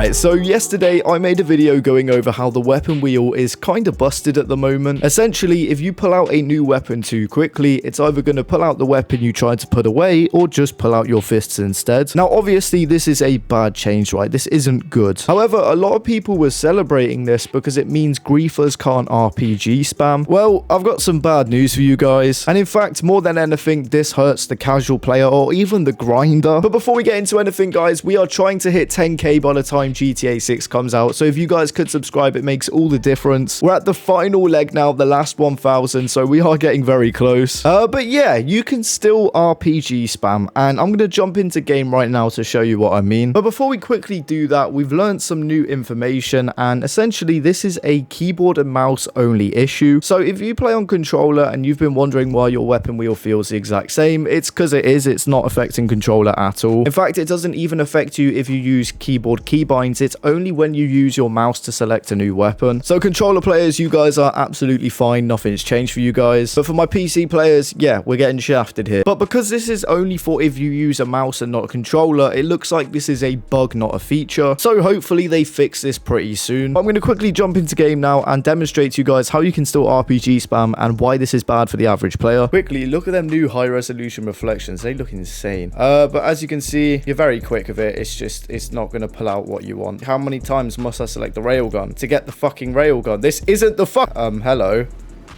Alright, so yesterday I made a video going over how the weapon wheel is kinda busted at the moment. Essentially, if you pull out a new weapon too quickly, it's either going to pull out the weapon you tried to put away or just pull out your fists instead. Now, obviously, this is a bad change, right? This isn't good. However, a lot of people were celebrating this because it means griefers can't RPG spam. Well, I've got some bad news for you guys. And in fact, more than anything, this hurts the casual player or even the grinder. But before we get into anything, guys, we are trying to hit 10k by the time GTA 6 comes out. So if you guys could subscribe, it makes all the difference. We're at the final leg now, the last 1000, so we are getting very close. But yeah, you can still RPG spam, and I'm going to jump into game right now to show you what I mean. But before we quickly do that, we've learned some new information, and essentially this is a keyboard and mouse only issue. So if you play on controller and you've been wondering why your weapon wheel feels the exact same, it's because it's not affecting controller at all. In fact, it doesn't even affect you if you use keyboard keybinds. It's only when you use your mouse to select a new weapon. So controller players, you guys are absolutely fine. Nothing's changed for you guys. But for my PC players, yeah, we're getting shafted here. But because this is only for if you use a mouse and not a controller, it looks like this is a bug, not a feature. So hopefully they fix this pretty soon. I'm going to quickly jump into game now and demonstrate to you guys how you can still RPG spam and why this is bad for the average player. Quickly, look at them new high resolution reflections. They look insane. But as you can see, you're very quick of it. It's not going to pull out what you want. How many times must I select the railgun to get the fucking railgun? This isn't the hello.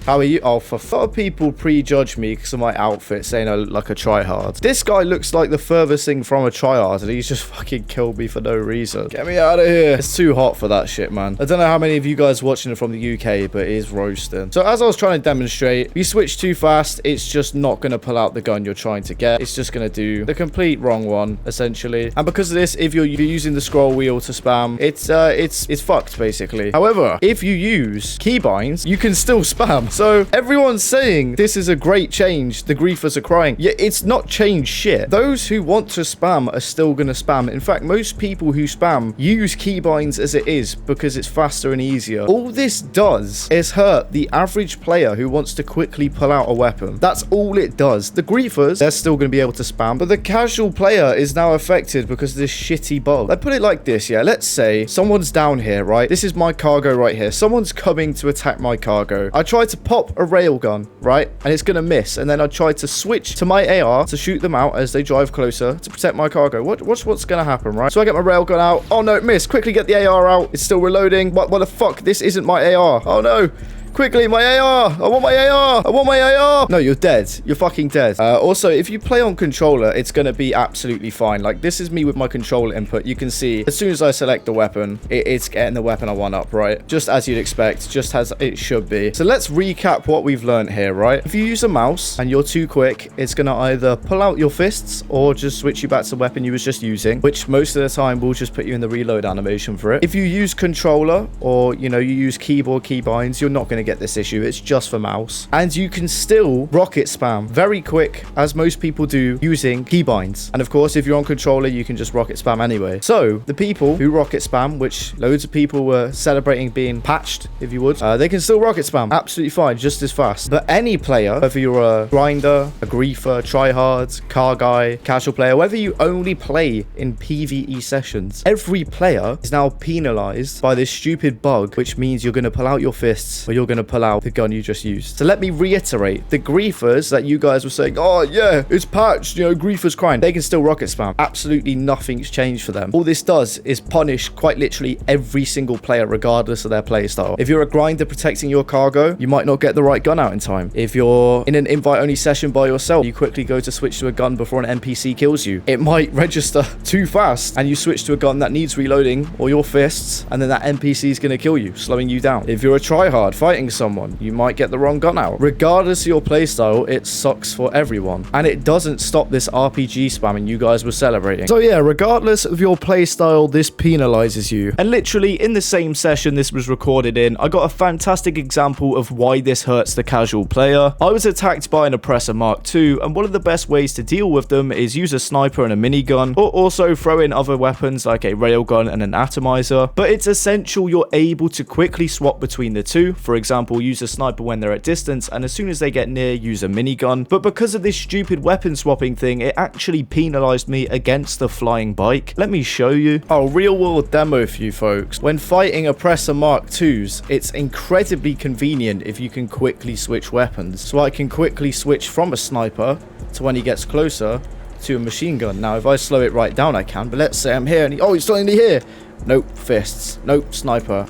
How are you? Oh, for a lot of people prejudge me because of my outfit, saying I look like a tryhard. This guy looks like the furthest thing from a tryhard, and he's just fucking killed me for no reason. Get me out of here. It's too hot for that shit, man. I don't know how many of you guys watching it from the UK, but it is roasting. So as I was trying to demonstrate, if you switch too fast, it's just not going to pull out the gun you're trying to get. It's just going to do the complete wrong one, essentially. And because of this, if you're using the scroll wheel to spam, it's fucked, basically. However, if you use keybinds, you can still spam. So everyone's saying this is a great change. The griefers are crying. Yeah, it's not changed shit. Those who want to spam are still going to spam. In fact, most people who spam use keybinds as it is because it's faster and easier. All this does is hurt the average player who wants to quickly pull out a weapon. That's all it does. The griefers, they're still going to be able to spam, but the casual player is now affected because of this shitty bug. Let's put it like this, yeah. Let's say someone's down here, right? This is my cargo right here. Someone's coming to attack my cargo. I try to pop a railgun, right? And it's gonna miss. And then I try to switch to my AR to shoot them out as they drive closer to protect my cargo. What's gonna happen, right? So I get my railgun out. Oh no, it missed. Quickly get the AR out. It's still reloading. What the fuck? This isn't my AR. Oh no. Quickly, my AR! I want my AR! I want my AR! No, you're dead. You're fucking dead. Also, if you play on controller, it's going to be absolutely fine. Like, this is me with my controller input. You can see, as soon as I select the weapon, it's getting the weapon I want up, right? Just as you'd expect. Just as it should be. So let's recap what we've learned here, right? If you use a mouse and you're too quick, it's going to either pull out your fists or just switch you back to the weapon you was just using, which most of the time will just put you in the reload animation for it. If you use controller or, you use keyboard keybinds, you're not going to get this issue. It's just for mouse, and you can still rocket spam very quick, as most people do, using keybinds. And of course, if you're on controller, you can just rocket spam anyway. So the people who rocket spam, which loads of people were celebrating being patched, if you would, they can still rocket spam absolutely fine, just as fast. But any player, whether you're a grinder, a griefer, tryhard, car guy, casual player, whether you only play in PvE sessions, every player is now penalized by this stupid bug, which means you're going to pull out your fists or you're going to pull out the gun you just used. So let me reiterate, the griefers that you guys were saying, oh yeah, it's patched, griefers crying, they can still rocket spam. Absolutely nothing's changed for them. All this does is punish quite literally every single player, regardless of their playstyle. If you're a grinder protecting your cargo, you might not get the right gun out in time. If you're in an invite only session by yourself, you quickly go to switch to a gun before an NPC kills you, it might register too fast and you switch to a gun that needs reloading or your fists, and then that NPC is going to kill you, slowing you down. If you're a tryhard fighting someone, you might get the wrong gun out. Regardless of your playstyle, it sucks for everyone. And it doesn't stop this RPG spamming you guys were celebrating. So yeah, regardless of your playstyle, this penalizes you. And literally in the same session this was recorded in, I got a fantastic example of why this hurts the casual player. I was attacked by an Oppressor Mark II, and one of the best ways to deal with them is use a sniper and a minigun, or also throw in other weapons like a railgun and an atomizer. But it's essential you're able to quickly swap between the two. For example, example, use a sniper when they're at distance, and as soon as they get near, use a minigun. But because of this stupid weapon swapping thing, it actually penalized me against the flying bike. Let me show you. Oh, real world demo for you folks. When fighting Oppressor Mark IIs, it's incredibly convenient if you can quickly switch weapons. So I can quickly switch from a sniper to, when he gets closer, to a machine gun. Now, if I slow it right down, I can, but let's say I'm here and he's suddenly here. Nope, fists. Nope, sniper.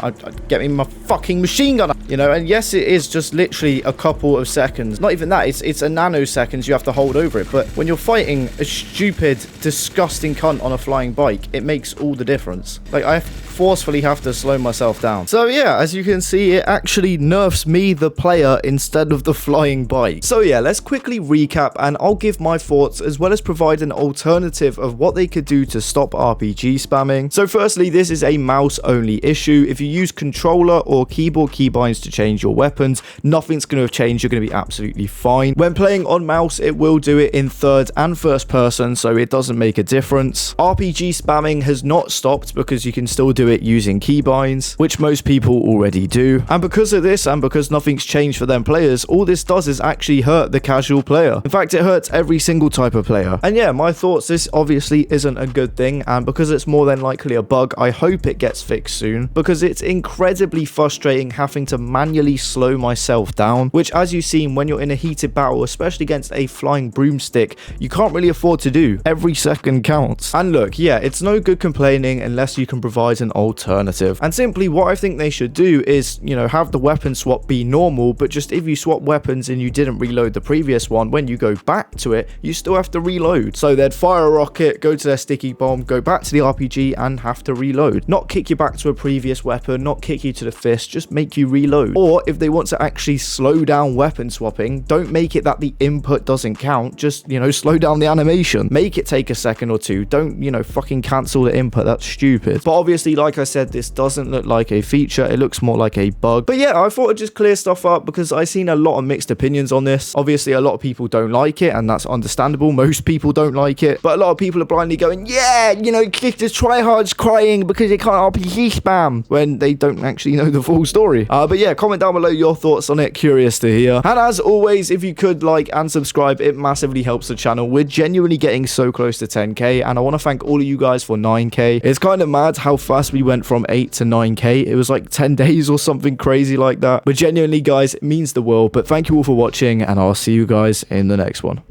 Get me my fucking machine gun. You know, and yes, it is just literally a couple of seconds. Not even that. It's a nanoseconds you have to hold over it. But when you're fighting a stupid, disgusting cunt on a flying bike, it makes all the difference. Like, I forcefully have to slow myself down. So yeah, as you can see, it actually nerfs me, the player, instead of the flying bike. So yeah, let's quickly recap, and I'll give my thoughts as well as provide an alternative of what they could do to stop RPG spamming. So firstly, this is a mouse only issue. If you use controller or keyboard keybinds to change your weapons, nothing's going to have changed. You're going to be absolutely fine. When playing on mouse, it will do it in third and first person, so it doesn't make a difference. RPG spamming has not stopped because you can still do it using keybinds, which most people already do. And because of this, and because nothing's changed for them players, all this does is actually hurt the casual player. In fact, it hurts every single type of player. And yeah, my thoughts, this obviously isn't a good thing, and because it's more than likely a bug, I hope it gets fixed soon, because it's incredibly frustrating having to manually slow myself down, which, as you've seen, when you're in a heated battle, especially against a flying broomstick, you can't really afford to do. Every second counts. And look, yeah, it's no good complaining unless you can provide an alternative. And simply what I think they should do is, you know, have the weapon swap be normal, but just if you swap weapons and you didn't reload the previous one, when you go back to it, you still have to reload. So they'd fire a rocket, go to their sticky bomb, go back to the RPG and have to reload. Not kick you back to a previous weapon, not kick you to the fist, just make you reload. Or if they want to actually slow down weapon swapping, don't make it that the input doesn't count, just, you know, slow down the animation. Make it take a second or two. Don't, you know, fucking cancel the input. That's stupid. But obviously, like I said, this doesn't look like a feature. It looks more like a bug. But yeah, I thought I'd just clear stuff up because I've seen a lot of mixed opinions on this. Obviously, a lot of people don't like it, and that's understandable. Most people don't like it. But a lot of people are blindly going, yeah, you know, Clifton's tryhards crying because they can't RPG spam, when they don't actually know the full story. But yeah, comment down below your thoughts on it. Curious to hear. And as always, if you could like and subscribe, it massively helps the channel. We're genuinely getting so close to 10k, and I want to thank all of you guys for 9k. It's kind of mad how fast we went from 8 to 9k. It was like 10 days or something crazy like that. But genuinely, guys, it means the world. But thank you all for watching, and I'll see you guys in the next one.